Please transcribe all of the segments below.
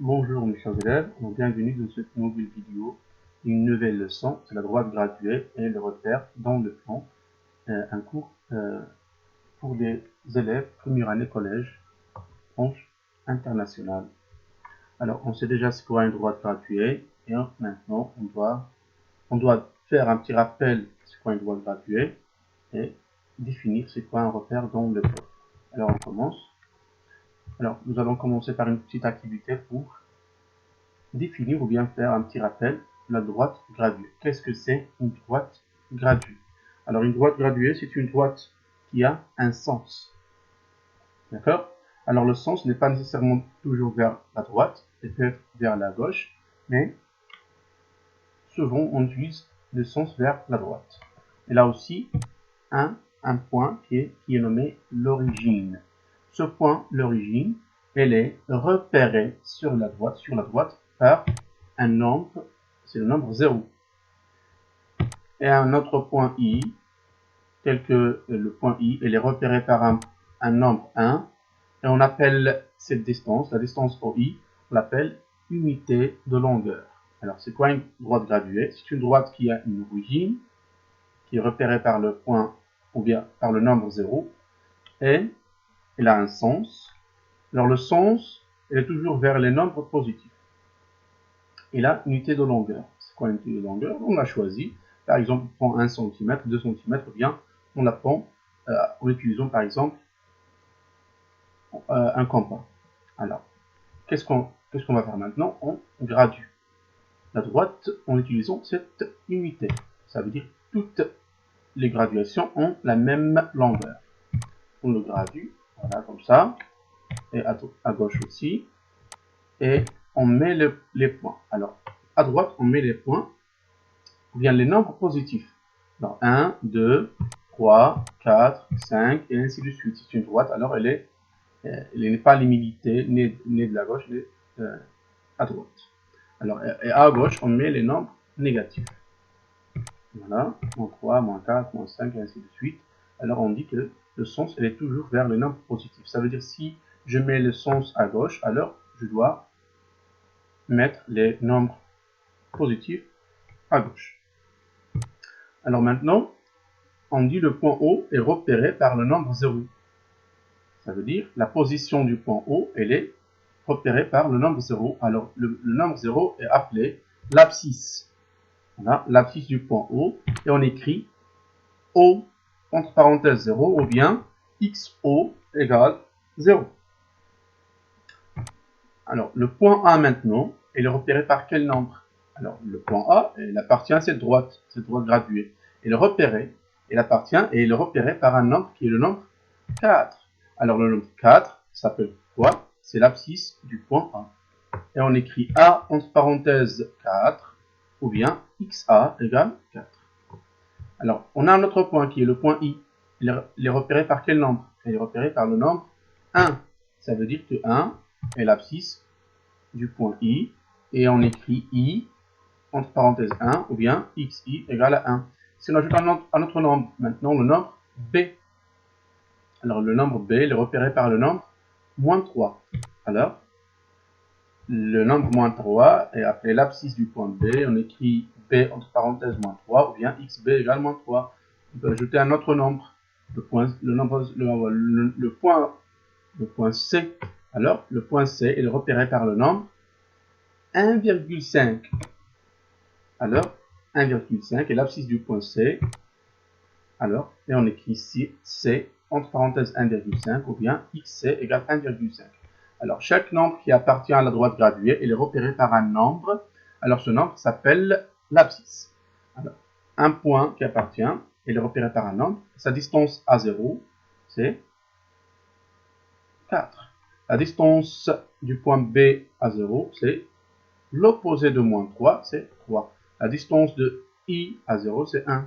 Bonjour mes chers élèves, bienvenue dans cette nouvelle vidéo, une nouvelle leçon, c'est la droite graduée et le repère dans le plan, un cours pour les élèves première année collège, branche internationale. Alors on sait déjà c'est quoi une droite graduée et maintenant on doit faire un petit rappel c'est quoi une droite graduée et définir c'est quoi un repère dans le plan. Alors on commence. Alors nous allons commencer par une petite activité pour définir ou bien faire un petit rappel de la droite graduée. Qu'est-ce que c'est une droite graduée? Alors une droite graduée, c'est une droite qui a un sens. D'accord? Alors le sens n'est pas nécessairement toujours vers la droite, il peut être vers la gauche, mais souvent on utilise le sens vers la droite. Et là aussi, un point qui est nommé l'origine. Ce point, l'origine, elle est repérée sur la droite par un nombre, c'est le nombre 0. Et un autre point I, tel que le point I, elle est repérée par un nombre 1. Et on appelle cette distance, la distance OI, on l'appelle unité de longueur. Alors c'est quoi une droite graduée? C'est une droite qui a une origine, qui est repérée par le point ou bien par le nombre 0. Et elle a un sens. Alors le sens, elle est toujours vers les nombres positifs. Et là, unité de longueur. C'est quoi une unité de longueur? On l'a choisi. Par exemple, on prend 1 cm, 2 cm, ou bien on la prend en utilisant par exemple un compas. Alors, qu'est-ce qu'on va faire maintenant? On gradue la droite en utilisant cette unité. Ça veut dire toutes les graduations ont la même longueur. On le gradue, voilà, comme ça, et à gauche aussi, et on met les points. Alors, à droite, on met les points, ou bien les nombres positifs. Alors, 1, 2, 3, 4, 5, et ainsi de suite. C'est une droite, alors elle n'est pas limitée, ni de la gauche, ni à droite. Alors, et à gauche, on met les nombres négatifs. Voilà, moins 3, moins 4, moins 5, et ainsi de suite. Alors, on dit que le sens, elle est toujours vers le nombre positif. Ça veut dire si je mets le sens à gauche, alors je dois mettre les nombres positifs à gauche. Alors maintenant, on dit le point O est repéré par le nombre 0. Ça veut dire la position du point O, elle est repérée par le nombre 0. Alors le nombre 0 est appelé l'abscisse. Voilà, l'abscisse du point O. Et on écrit O entre parenthèses 0 ou bien XO égale 0. Alors le point A maintenant, il est repéré par quel nombre? Alors le point A, il appartient à cette droite graduée. Il est repéré, il appartient et il est repéré par un nombre qui est le nombre 4. Alors le nombre 4 s'appelle quoi? C'est l'abscisse du point A. Et on écrit A entre parenthèses 4 ou bien XA égale 4. Alors on a un autre point qui est le point I. Il est repéré par quel nombre? Il est repéré par le nombre 1. Ça veut dire que 1 est l'abscisse du point I. Et on écrit I entre parenthèses 1 ou bien XI égale à 1. Si on ajoute un autre nombre, maintenant le nombre B. Alors le nombre B est repéré par le nombre moins 3. Alors, le nombre moins 3 est appelé l'abscisse du point B. On écrit B entre parenthèses moins 3 ou bien XB égale moins 3. On peut ajouter un autre nombre. Le point C. Alors, le point C est repéré par le nombre 1,5. Alors, 1,5 est l'abscisse du point C. Alors, et on écrit ici C entre parenthèses 1,5 ou bien XC égale 1,5. Alors, chaque nombre qui appartient à la droite graduée, il est repéré par un nombre. Alors, ce nombre s'appelle l'abscisse. Alors, un point qui appartient, il est repéré par un nombre. Sa distance à 0, c'est 4. La distance du point B à 0, c'est l'opposé de moins 3, c'est 3. La distance de I à 0, c'est 1.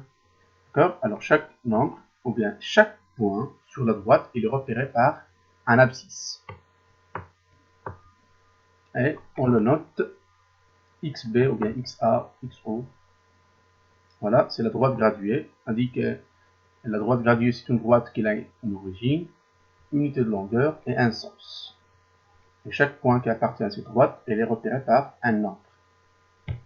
D'accord? Alors, chaque nombre, ou bien chaque point sur la droite, il est repéré par un abscisse. Et on le note XB ou bien XA, XO. Voilà, c'est la droite graduée. On dit que la droite graduée, c'est une droite qui a une origine, une unité de longueur et un sens. Et chaque point qui appartient à cette droite, elle est repéré par un nombre.